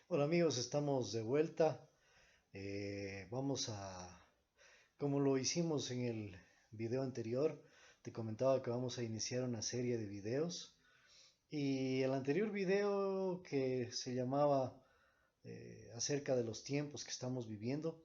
Hola amigos, estamos de vuelta. Como lo hicimos en el video anterior, te comentaba que vamos a iniciar una serie de videos. Y el anterior video que se llamaba acerca de los tiempos que estamos viviendo,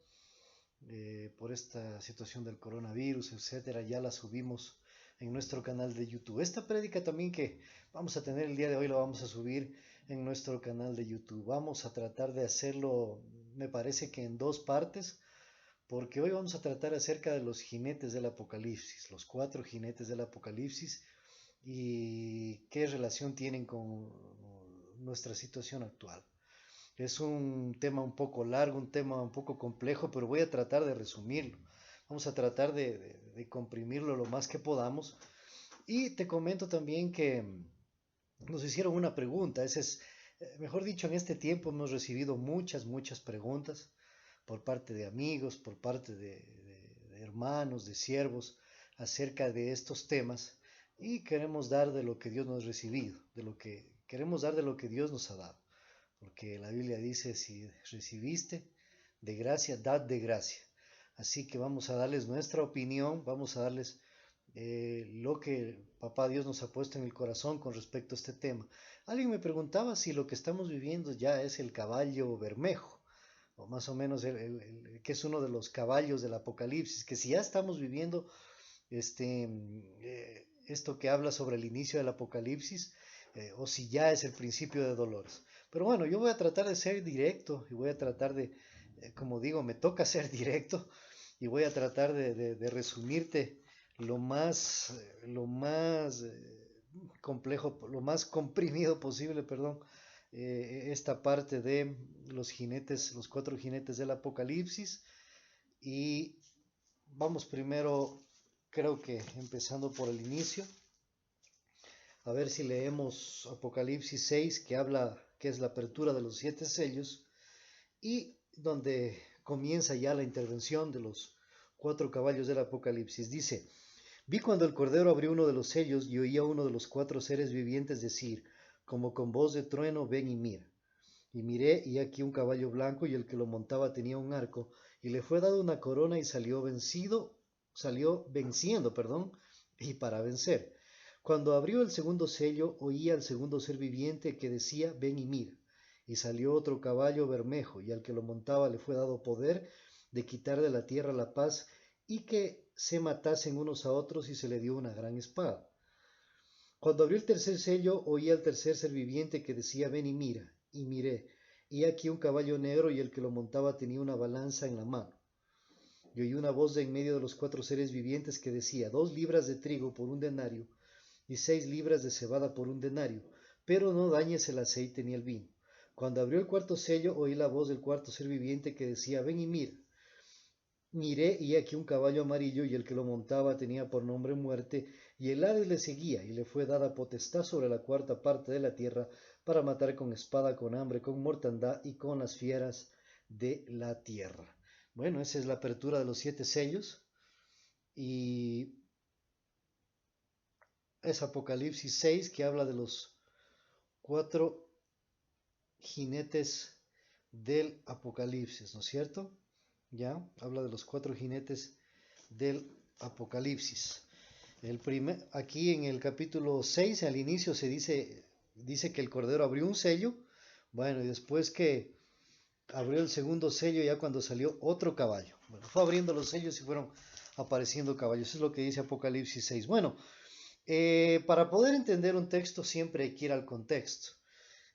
por esta situación del coronavirus, etcétera, ya la subimos en nuestro canal de YouTube. Esta prédica también que vamos a tener el día de hoy la vamos a subir en nuestro canal de YouTube. Vamos a tratar de hacerlo, me parece que en dos partes, porque hoy vamos a tratar acerca de los jinetes del Apocalipsis, los cuatro jinetes del Apocalipsis y qué relación tienen con nuestra situación actual. Es un tema un poco largo, un tema un poco complejo, pero voy a tratar de resumirlo. Vamos a tratar de comprimirlo lo más que podamos. Y te comento también que nos hicieron una pregunta. Mejor dicho, en este tiempo hemos recibido muchas preguntas por parte de amigos, por parte de hermanos, de siervos, acerca de estos temas. Y queremos dar de lo que Dios nos ha recibido, de lo que queremos dar de lo que Dios nos ha dado. Porque la Biblia dice, si recibiste de gracia, dad de gracia. Así que vamos a darles nuestra opinión, vamos a darles lo que Papá Dios nos ha puesto en el corazón con respecto a este tema. Alguien me preguntaba si lo que estamos viviendo ya es el caballo bermejo, o más o menos que es uno de los caballos del Apocalipsis, que si ya estamos viviendo esto que habla sobre el inicio del Apocalipsis, o si ya es el principio de dolores. Pero bueno, yo voy a tratar de ser directo y voy a tratar como digo, me toca ser directo y voy a tratar de resumirte lo más complejo, lo más comprimido posible, perdón, esta parte de los jinetes, los cuatro jinetes del Apocalipsis. Y vamos primero, creo que empezando por el inicio, a ver si leemos Apocalipsis 6, que habla, que es la apertura de los siete sellos, y donde comienza ya la intervención de los cuatro caballos del Apocalipsis. Dice, vi cuando el Cordero abrió uno de los sellos y oía a uno de los cuatro seres vivientes decir, como con voz de trueno, ven y mira. Y miré, y aquí un caballo blanco, y el que lo montaba tenía un arco, y le fue dado una corona, y salió venciendo, perdón, y para vencer. Cuando abrió el segundo sello, oía al segundo ser viviente que decía, ven y mira. Y salió otro caballo bermejo, y al que lo montaba le fue dado poder de quitar de la tierra la paz, y que se matasen unos a otros, y se le dio una gran espada. Cuando abrió el tercer sello, oí al tercer ser viviente que decía, ven y mira, y miré, y aquí un caballo negro, y el que lo montaba tenía una balanza en la mano. Y oí una voz de en medio de los cuatro seres vivientes que decía, 2 libras de trigo por un denario, y 6 libras de cebada por un denario, pero no dañes el aceite ni el vino. Cuando abrió el cuarto sello, oí la voz del cuarto ser viviente que decía, ven y mira. Miré y aquí un caballo amarillo y el que lo montaba tenía por nombre muerte y el Hades le seguía y le fue dada potestad sobre la cuarta parte de la tierra para matar con espada, con hambre, con mortandad y con las fieras de la tierra. Bueno, esa es la apertura de los siete sellos y es Apocalipsis 6 que habla de los cuatro jinetes del Apocalipsis, ¿no es cierto? Ya, habla de los cuatro jinetes del Apocalipsis. Aquí en el capítulo 6 al inicio dice que el Cordero abrió un sello, bueno, y después que abrió el segundo sello, ya cuando salió otro caballo. Bueno, fue abriendo los sellos y fueron apareciendo caballos. Eso es lo que dice Apocalipsis 6. Bueno, para poder entender un texto siempre hay que ir al contexto.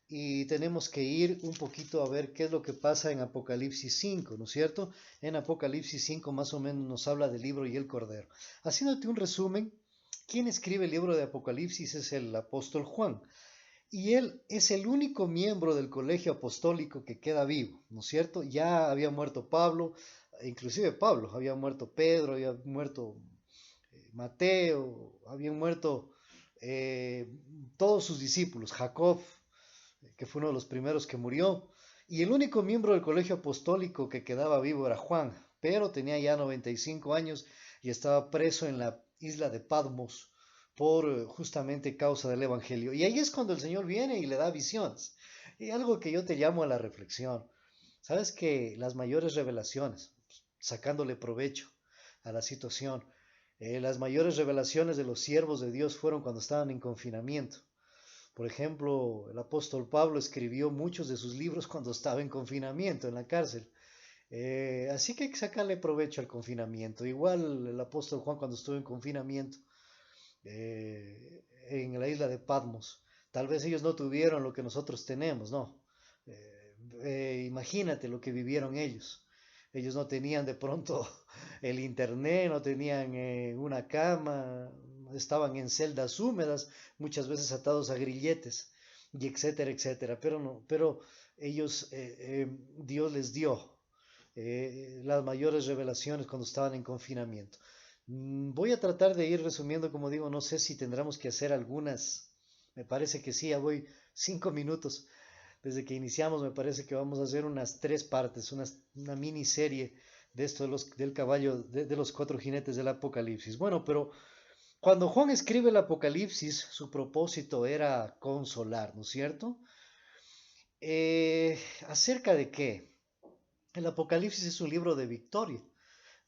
Y tenemos que ir un poquito a ver qué es lo que pasa en Apocalipsis 5, ¿no es cierto? En Apocalipsis 5 más o menos nos habla del libro y el cordero. Haciéndote un resumen, quien escribe el libro de Apocalipsis es el apóstol Juan. Y él es el único miembro del colegio apostólico que queda vivo, ¿no es cierto? Ya había muerto Pablo, inclusive Pablo, había muerto Pedro, había muerto Mateo, habían muerto eh, todos sus discípulos, Jacob, que fue uno de los primeros que murió, y el único miembro del colegio apostólico que quedaba vivo era Juan, pero tenía ya 95 años y estaba preso en la isla de Patmos por justamente causa del Evangelio. Y ahí es cuando el Señor viene y le da visiones. Y algo que yo te llamo a la reflexión. Sabes que las mayores revelaciones, sacándole provecho a la situación, las mayores revelaciones de los siervos de Dios fueron cuando estaban en confinamiento. Por ejemplo, el apóstol Pablo escribió muchos de sus libros cuando estaba en confinamiento, en la cárcel. Así que hay que sacarle provecho al confinamiento. Igual el apóstol Juan cuando estuvo en confinamiento en la isla de Patmos. Tal vez ellos no tuvieron lo que nosotros tenemos, ¿no? Imagínate lo que vivieron ellos. Ellos no tenían de pronto el internet, no tenían una cama, estaban en celdas húmedas, muchas veces atados a grilletes, y etcétera, etcétera. Pero no, pero ellos, Dios les dio las mayores revelaciones cuando estaban en confinamiento. Voy a tratar de ir resumiendo, como digo, no sé si tendremos que hacer algunas, me parece que sí, ya voy 5 minutos desde que iniciamos, me parece que vamos a hacer unas 3 partes, una miniserie de esto del caballo, de los 4 jinetes del Apocalipsis. Bueno, pero cuando Juan escribe el Apocalipsis, su propósito era consolar, ¿no es cierto? ¿Acerca de qué? El Apocalipsis es un libro de victoria.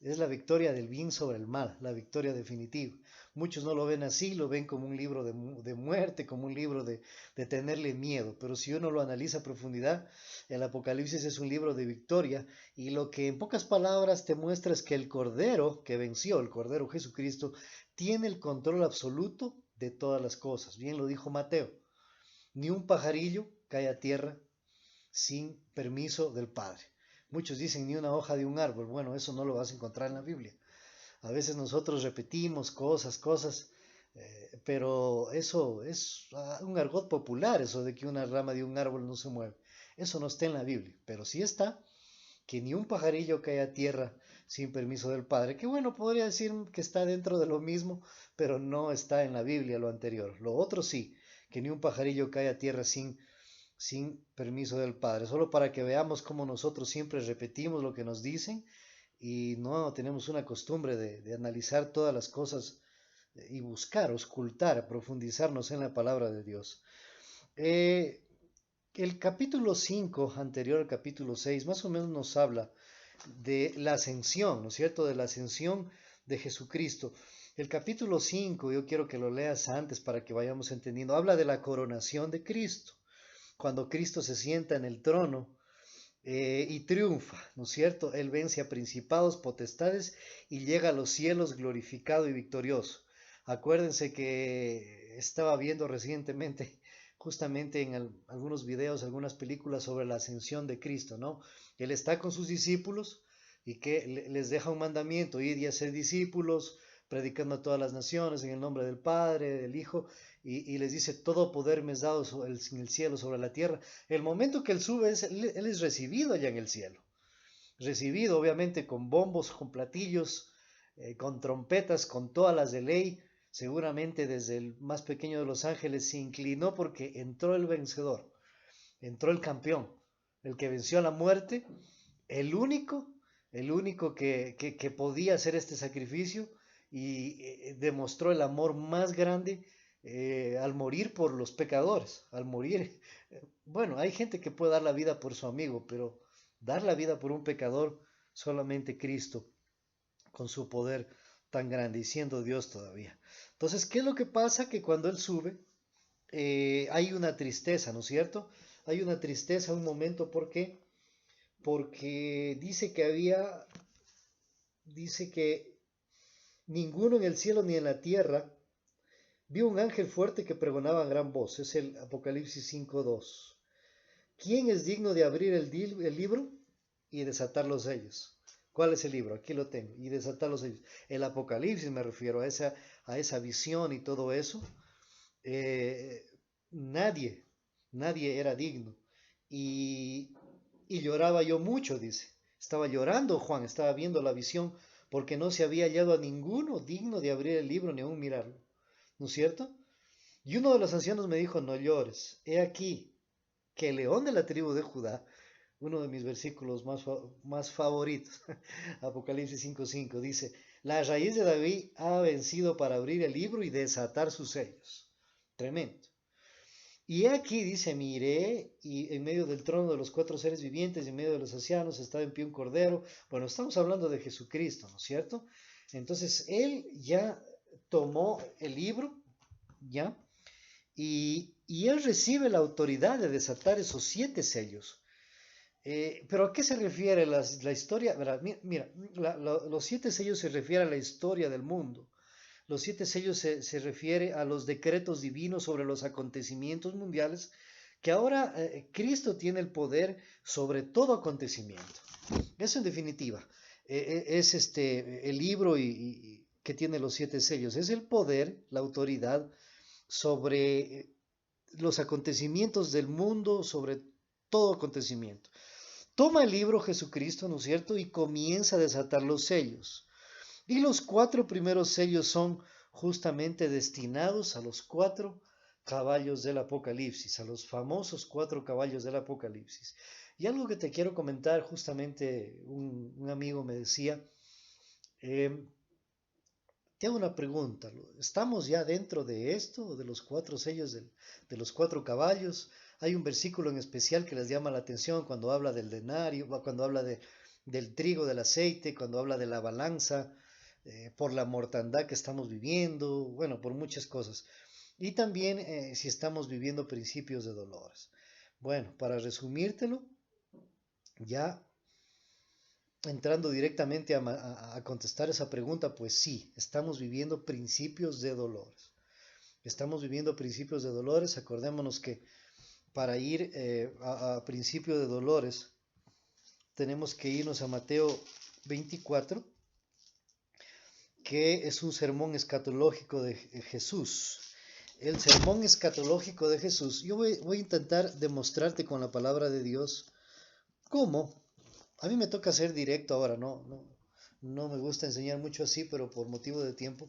Es la victoria del bien sobre el mal, la victoria definitiva. Muchos no lo ven así, lo ven como un libro de muerte, como un libro de tenerle miedo. Pero si uno lo analiza a profundidad, el Apocalipsis es un libro de victoria y lo que en pocas palabras te muestra es que el Cordero que venció, el Cordero Jesucristo, tiene el control absoluto de todas las cosas. Bien lo dijo Mateo. Ni un pajarillo cae a tierra sin permiso del Padre. Muchos dicen ni una hoja de un árbol. Bueno, eso no lo vas a encontrar en la Biblia. A veces nosotros repetimos cosas, pero eso es un argot popular, eso de que una rama de un árbol no se mueve. Eso no está en la Biblia, pero sí está que ni un pajarillo cae a tierra sin permiso del Padre. Que bueno, podría decir que está dentro de lo mismo, pero no está en la Biblia lo anterior. Lo otro sí, que ni un pajarillo cae a tierra sin permiso del Padre, solo para que veamos cómo nosotros siempre repetimos lo que nos dicen y no tenemos una costumbre de analizar todas las cosas y buscar, ocultar, profundizarnos en la palabra de Dios. Eh, el capítulo 5 anterior al capítulo 6 más o menos nos habla de la ascensión, ¿no es cierto? De la ascensión de Jesucristo. El capítulo 5 yo quiero que lo leas antes para que vayamos entendiendo, habla de la coronación de Cristo cuando Cristo se sienta en el trono y triunfa, ¿no es cierto? Él vence a principados, potestades y llega a los cielos glorificado y victorioso. Acuérdense que estaba viendo recientemente, justamente en algunos videos, algunas películas sobre la ascensión de Cristo, ¿no? Él está con sus discípulos y que les deja un mandamiento, ir y hacer discípulos, predicando a todas las naciones en el nombre del Padre, del Hijo, y les dice, todo poder me es dado en el cielo, sobre la tierra. El momento que él sube, él es recibido allá en el cielo. Recibido obviamente con bombos, con platillos, con trompetas, con todas las de ley. Seguramente desde el más pequeño de los ángeles se inclinó porque entró el vencedor, entró el campeón, el que venció a la muerte, el único, el único que podía hacer este sacrificio y demostró el amor más grande al morir por los pecadores, al morir. Bueno, hay gente que puede dar la vida por su amigo, pero dar la vida por un pecador, solamente Cristo, con su poder tan grande y siendo Dios todavía. Entonces, ¿qué es lo que pasa? Que cuando Él sube, hay una tristeza, ¿no es cierto? Hay una tristeza, un momento, ¿por qué? Porque dice que ninguno en el cielo ni en la tierra vio un ángel fuerte que pregonaba en gran voz. Es el Apocalipsis 5:2. ¿Quién es digno de abrir el libro y desatar los sellos? ¿Cuál es el libro? Aquí lo tengo. Y desatar los sellos. El Apocalipsis me refiero a esa visión y todo eso. Eh, nadie, nadie era digno. Y, y lloraba yo mucho, dice. Estaba llorando Juan, estaba viendo la visión porque no se había hallado a ninguno digno de abrir el libro ni aún mirarlo. ¿No es cierto? Y uno de los ancianos me dijo, no llores. He aquí que el león de la tribu de Judá, uno de mis versículos más favoritos, Apocalipsis 5:5, dice, la raíz de David ha vencido para abrir el libro y desatar sus sellos. Tremendo. Y aquí dice, miré, y en medio del trono de los cuatro seres vivientes, y en medio de los ancianos, estaba en pie un cordero. Bueno, estamos hablando de Jesucristo, ¿no es cierto? Entonces, él ya tomó el libro, ¿ya? Y él recibe la autoridad de desatar esos siete sellos. Pero ¿a qué se refiere la historia? Verá, mira, los siete sellos se refiere a la historia del mundo. Los siete sellos se refiere a los decretos divinos sobre los acontecimientos mundiales, que ahora Cristo tiene el poder sobre todo acontecimiento. Eso en definitiva es el libro que tiene los siete sellos. Es el poder, la autoridad sobre los acontecimientos del mundo, sobre todo acontecimiento. Toma el libro Jesucristo, ¿no es cierto? Y comienza a desatar los sellos. Y los cuatro primeros sellos son justamente destinados a los cuatro caballos del Apocalipsis, a los famosos cuatro caballos del Apocalipsis. Y algo que te quiero comentar, justamente un amigo me decía, eh, te hago una pregunta, ¿estamos ya dentro de esto, de los cuatro sellos de los cuatro caballos? Hay un versículo en especial que les llama la atención cuando habla del denario, cuando habla del trigo, del aceite, cuando habla de la balanza, por la mortandad que estamos viviendo, bueno, por muchas cosas. Y también si estamos viviendo principios de dolores. Bueno, para resumírtelo, ya entrando directamente a contestar esa pregunta, pues sí, estamos viviendo principios de dolores. Estamos viviendo principios de dolores. Acordémonos que para ir a principio de dolores tenemos que irnos a Mateo 24, que es un sermón escatológico de Jesús. El sermón escatológico de Jesús. Yo voy a intentar demostrarte con la palabra de Dios cómo. A mí me toca ser directo ahora, no me gusta enseñar mucho así, pero por motivo de tiempo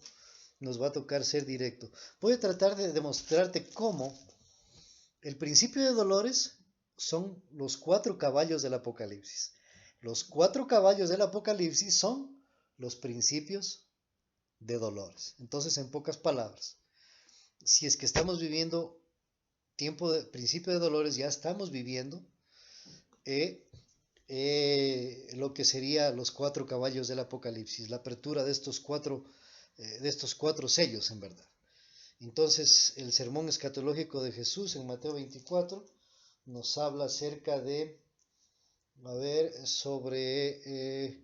nos va a tocar ser directo. Voy a tratar de demostrarte cómo el principio de dolores son los cuatro caballos del Apocalipsis. Los cuatro caballos del Apocalipsis son los principios de dolores. Entonces, en pocas palabras, si es que estamos viviendo tiempo de principio de dolores, ya estamos viviendo eh, lo que sería los cuatro caballos del Apocalipsis, la apertura de estos cuatro sellos, en verdad. Entonces, el sermón escatológico de Jesús en Mateo 24 nos habla acerca de, a ver, sobre...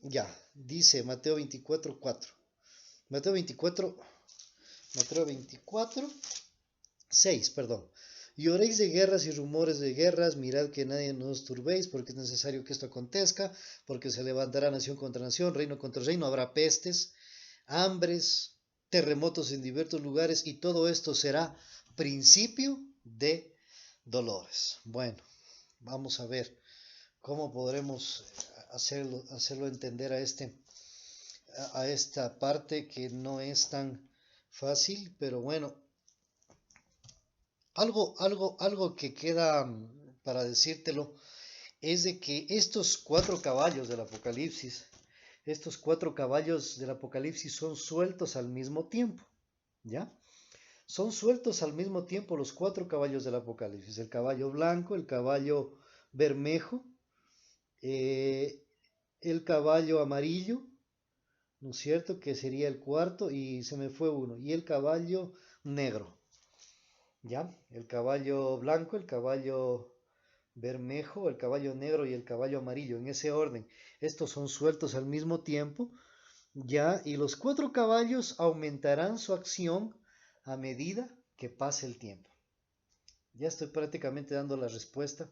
ya, dice Mateo 24, 4. Mateo 24, Mateo 24, 6, perdón. Y oréis de guerras y rumores de guerras, mirad que nadie nos turbéis, porque es necesario que esto acontezca, porque se levantará nación contra nación, reino contra reino, habrá pestes, hambres, terremotos en diversos lugares, y todo esto será principio de dolores. Bueno, vamos a ver cómo podremos hacerlo entender a esta parte que no es tan fácil, pero bueno, algo que queda para decírtelo es de que estos cuatro caballos del Apocalipsis, son sueltos al mismo tiempo, ¿ya? Son sueltos al mismo tiempo los cuatro caballos del Apocalipsis, el caballo blanco, el caballo bermejo, eh, el caballo amarillo, ¿no es cierto? Que sería el cuarto y se me fue uno, y el caballo negro, ¿ya? El caballo blanco, el caballo bermejo, el caballo negro y el caballo amarillo, en ese orden. Estos son sueltos al mismo tiempo, ya, y los cuatro caballos aumentarán su acción a medida que pase el tiempo. Ya estoy prácticamente dando la respuesta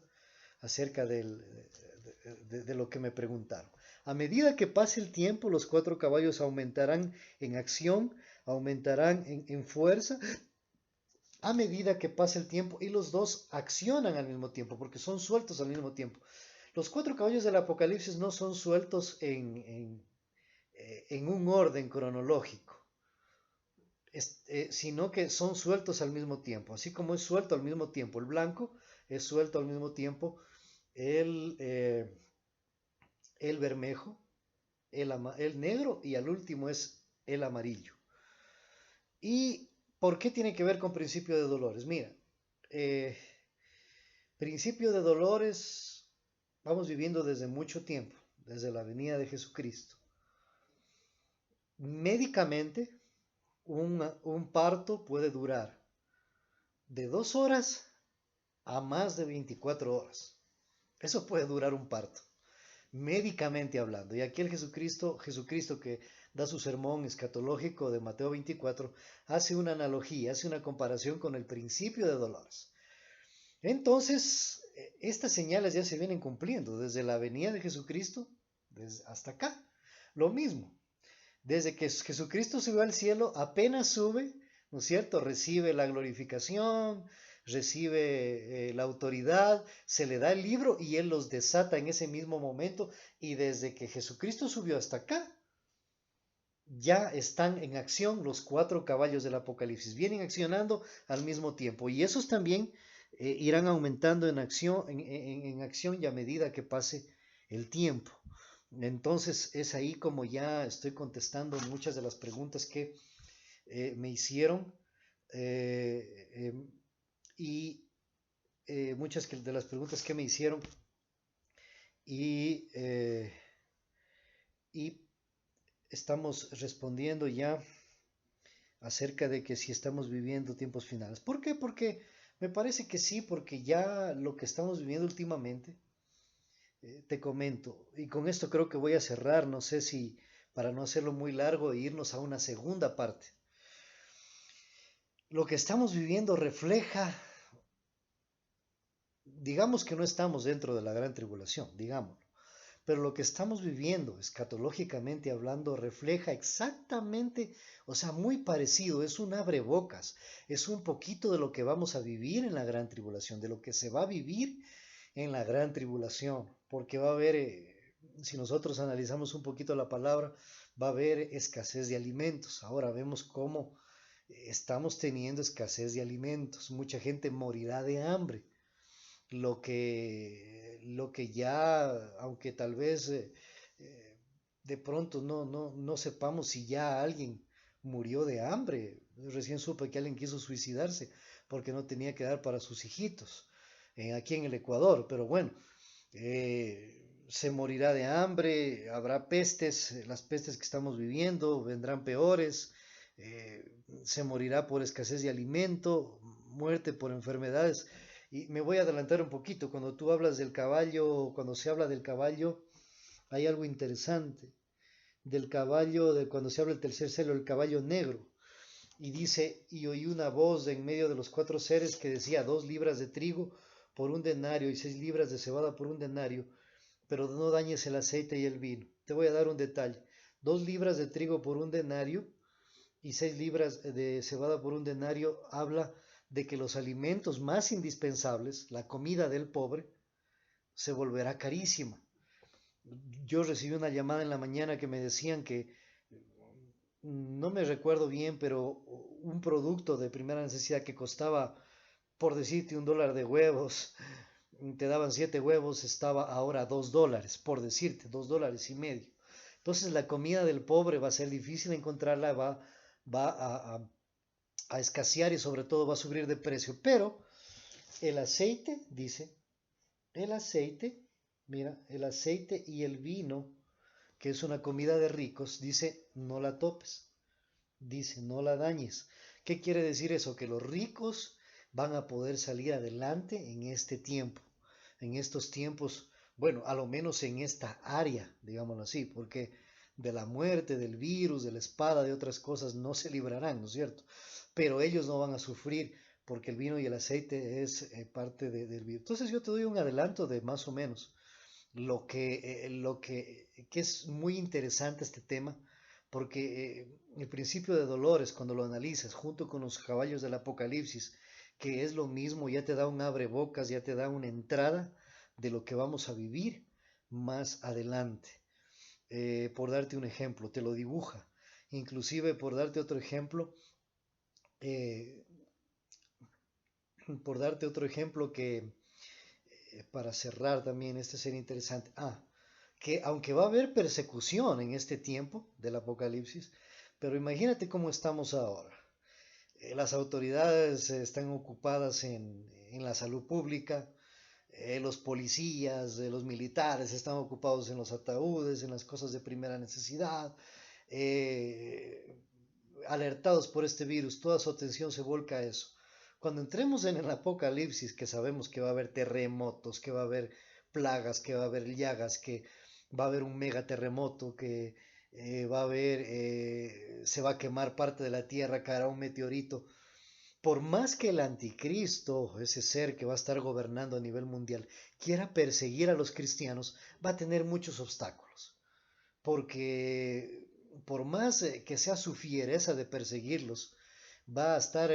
acerca de lo que me preguntaron. A medida que pase el tiempo, los cuatro caballos aumentarán en acción, aumentarán en fuerza, a medida que pasa el tiempo y los dos accionan al mismo tiempo, porque son sueltos al mismo tiempo. Los cuatro caballos del Apocalipsis no son sueltos en un orden cronológico, sino que son sueltos al mismo tiempo. Así como es suelto al mismo tiempo el blanco, es suelto al mismo tiempo el, eh, el bermejo, el negro y al último es el amarillo. ¿Y por qué tiene que ver con principio de dolores? Mira, eh, principio de dolores vamos viviendo desde mucho tiempo, desde la venida de Jesucristo. Médicamente, un parto puede durar de 2 horas a más de 24 horas. Eso puede durar un parto, médicamente hablando. Y aquí el Jesucristo que da su sermón escatológico de Mateo 24, hace una analogía, hace una comparación con el principio de dolores. Entonces, estas señales ya se vienen cumpliendo desde la venida de Jesucristo hasta acá. Lo mismo, desde que Jesucristo subió al cielo, apenas sube, ¿no es cierto? Recibe la glorificación, recibe la autoridad, se le da el libro y Él los desata en ese mismo momento. Y desde que Jesucristo subió hasta acá, ya están en acción los 4 caballos del Apocalipsis. Vienen accionando al mismo tiempo. Y esos también irán aumentando en acción y a medida que pase el tiempo. Entonces es ahí como ya estoy contestando muchas de las preguntas que me hicieron eh, eh, y muchas de las preguntas que me hicieron y, y estamos respondiendo ya acerca de que si estamos viviendo tiempos finales. ¿Por qué? Porque me parece que sí, porque ya lo que estamos viviendo últimamente, te comento, y con esto creo que voy a cerrar, no sé si para no hacerlo muy largo e irnos a una segunda parte. Lo que estamos viviendo refleja, digamos que no estamos dentro de la gran tribulación, digamos, pero lo que estamos viviendo, escatológicamente hablando, refleja exactamente, o sea, muy parecido, es un abrebocas, es un poquito de lo que vamos a vivir en la gran tribulación, de lo que se va a vivir en la gran tribulación, porque va a haber, si nosotros analizamos un poquito la palabra, va a haber escasez de alimentos. Ahora vemos cómo estamos teniendo escasez de alimentos, mucha gente morirá de hambre, lo que ya, aunque tal vez de pronto no sepamos si ya alguien murió de hambre. Recién supe que alguien quiso suicidarse porque no tenía que dar para sus hijitos aquí en el Ecuador, pero bueno, se morirá de hambre, habrá pestes, las pestes que estamos viviendo vendrán peores, se morirá por escasez de alimento, muerte por enfermedades. Y me voy a adelantar un poquito, cuando tú hablas del caballo, cuando se habla del caballo, hay algo interesante, del caballo, de cuando se habla del tercer celo, el caballo negro. Y dice, y oí una voz de en medio de los 4 seres que decía, 2 libras de trigo por un denario y 6 libras de cebada por un denario, pero no dañes el aceite y el vino. Te voy a dar un detalle. 2 libras de trigo por un denario y 6 libras de cebada por un denario habla de que los alimentos más indispensables, la comida del pobre, se volverá carísima. Yo recibí una llamada en la mañana que me decían que, no me recuerdo bien, pero un producto de primera necesidad que costaba, por decirte, $1 de huevos, te daban 7 huevos, estaba ahora a $2, por decirte, $2.50. Entonces la comida del pobre va a ser difícil encontrarla, va a escasear y sobre todo va a subir de precio. Pero el aceite, dice, el aceite, mira, el aceite y el vino, que es una comida de ricos, dice, no la topes, dice, no la dañes. ¿Qué quiere decir eso? Que los ricos van a poder salir adelante en este tiempo, en estos tiempos, bueno, a lo menos en esta área, digámoslo así, porque de la muerte, del virus, de la espada, de otras cosas no se librarán, ¿no es cierto? Pero ellos no van a sufrir porque el vino y el aceite es parte del virus. Entonces yo te doy un adelanto de más o menos que es muy interesante este tema, porque el principio de dolores, cuando lo analizas junto con los caballos del Apocalipsis, que es lo mismo, ya te da un abrebocas, ya te da una entrada de lo que vamos a vivir más adelante. Por darte un ejemplo, te lo dibuja. Inclusive, por darte otro ejemplo, eh, que para cerrar también, este sería interesante. Que aunque va a haber persecución en este tiempo del Apocalipsis, pero imagínate cómo estamos ahora. Las autoridades están ocupadas en la salud pública, los policías, los militares están ocupados en los ataúdes, en las cosas de primera necesidad, eh, alertados por este virus, toda su atención se volca a eso. Cuando entremos en el apocalipsis, que sabemos que va a haber terremotos, que va a haber plagas, que va a haber llagas, que va a haber un megaterremoto, que va a haber, se va a quemar parte de la tierra, caerá un meteorito. Por más que el anticristo, ese ser que va a estar gobernando a nivel mundial, quiera perseguir a los cristianos, va a tener muchos obstáculos. Porque por más que sea su fiereza de perseguirlos, va a estar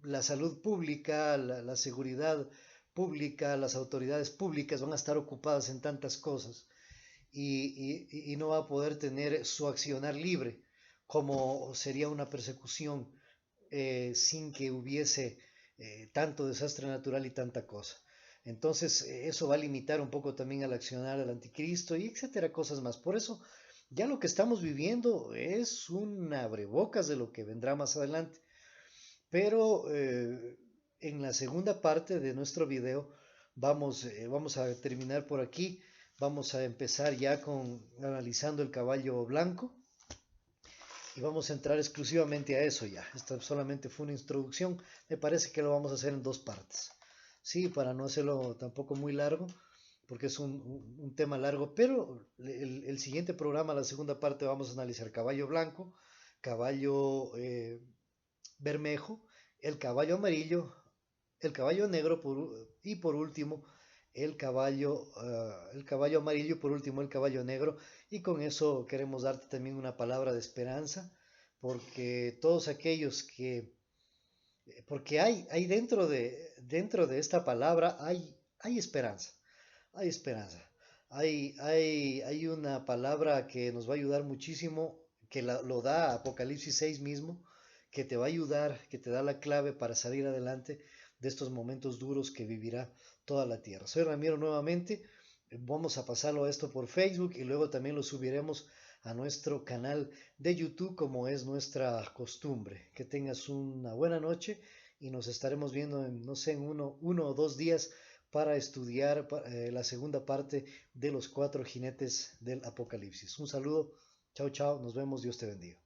la salud pública, la seguridad pública, las autoridades públicas van a estar ocupadas en tantas cosas y no va a poder tener su accionar libre, como sería una persecución sin que hubiese tanto desastre natural y tanta cosa. Entonces, eso va a limitar un poco también al accionar del anticristo y etcétera, cosas más. Por eso, ya lo que estamos viviendo es un abrebocas de lo que vendrá más adelante. Pero en la segunda parte de nuestro video vamos a terminar por aquí. Vamos a empezar ya con analizando el caballo blanco y vamos a entrar exclusivamente a eso ya. Esta solamente fue una introducción. Me parece que lo vamos a hacer en dos partes. Sí, para no hacerlo tampoco muy largo, porque es un tema largo, pero el siguiente programa, la segunda parte, vamos a analizar caballo blanco, caballo bermejo, el caballo amarillo, el caballo negro y por último el caballo amarillo y por último el caballo negro. Y con eso queremos darte también una palabra de esperanza, porque todos aquellos que, porque hay dentro de esta palabra hay esperanza, hay esperanza. Hay una palabra que nos va a ayudar muchísimo, que lo da Apocalipsis 6 mismo, que te va a ayudar, que te da la clave para salir adelante de estos momentos duros que vivirá toda la tierra. Soy Ramiro nuevamente, vamos a pasarlo a esto por Facebook y luego también lo subiremos a nuestro canal de YouTube como es nuestra costumbre. Que tengas una buena noche y nos estaremos viendo en, no sé, en uno o dos días para estudiar la segunda parte de los cuatro jinetes del Apocalipsis. Un saludo, chao, chao, nos vemos, Dios te bendiga.